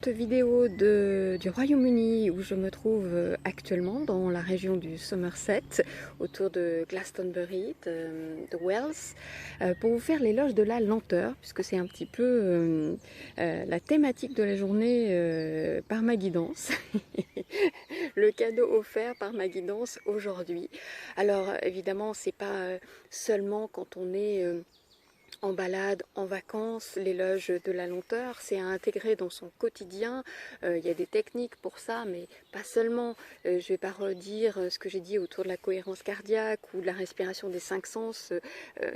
courte vidéo du Royaume-Uni où je me trouve actuellement dans la région du Somerset, autour de Glastonbury, de Wells, pour vous faire l'éloge de la lenteur, puisque c'est un petit peu la thématique de la journée par ma guidance, le cadeau offert par ma guidance aujourd'hui. Alors évidemment, c'est pas seulement quand on est en balade, en vacances, l'éloge de la lenteur, c'est à intégrer dans son quotidien. Il y a des techniques pour ça, mais pas seulement. Je ne vais pas redire ce que j'ai dit autour de la cohérence cardiaque ou de la respiration des 5 sens,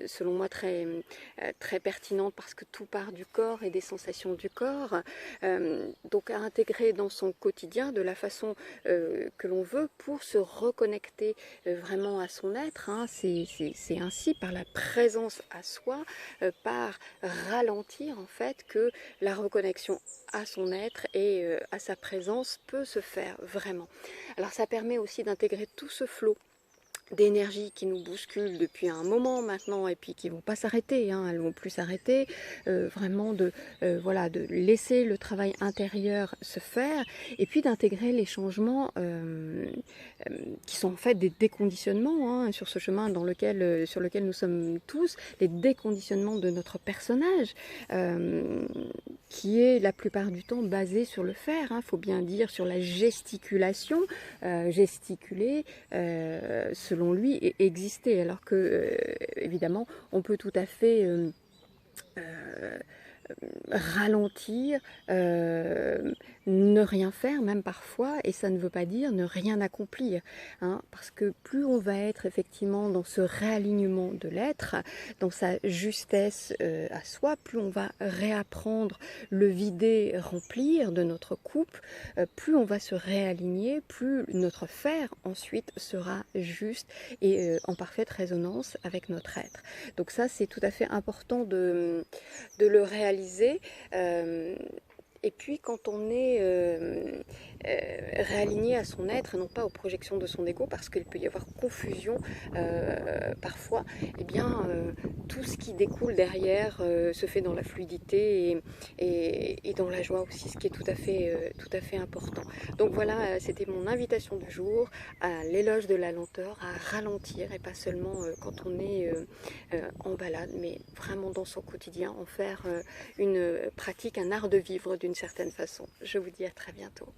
selon moi très pertinente parce que tout part du corps et des sensations du corps. Donc à intégrer dans son quotidien de la façon que l'on veut pour se reconnecter vraiment à son être. Hein. C'est ainsi, par la présence à soi, par ralentir en fait, que la reconnexion à son être et à sa présence peut se faire vraiment. Alors ça permet aussi d'intégrer tout ce flot d'énergie qui nous bouscule depuis un moment maintenant et puis qui vont pas s'arrêter, hein, elles vont plus s'arrêter, vraiment voilà, de laisser le travail intérieur se faire et puis d'intégrer les changements qui sont en fait des déconditionnements, hein, sur ce chemin sur lequel nous sommes tous, les déconditionnements de notre personnage, qui est la plupart du temps basé sur le faire, hein, faut bien dire, sur la gesticulation, gesticuler selon lui et exister, alors que évidemment on peut tout à fait ralentir, ne rien faire même parfois, et ça ne veut pas dire ne rien accomplir, hein, parce que plus on va être effectivement dans ce réalignement de l'être, dans sa justesse à soi, plus on va réapprendre le vider, remplir de notre coupe, plus on va se réaligner, plus notre faire ensuite sera juste et en parfaite résonance avec notre être. Donc ça, c'est tout à fait important de le réaliser. Et puis quand on est réaligné à son être et non pas aux projections de son ego, parce qu'il peut y avoir confusion parfois, eh bien tout ce qui découle derrière se fait dans la fluidité et dans la joie aussi, ce qui est tout à fait important. Donc voilà, c'était mon invitation du jour à l'éloge de la lenteur, à ralentir, et pas seulement quand on est en balade, mais vraiment dans son quotidien, en faire une pratique, un art de vivre d'une certaine façon. Je vous dis à très bientôt.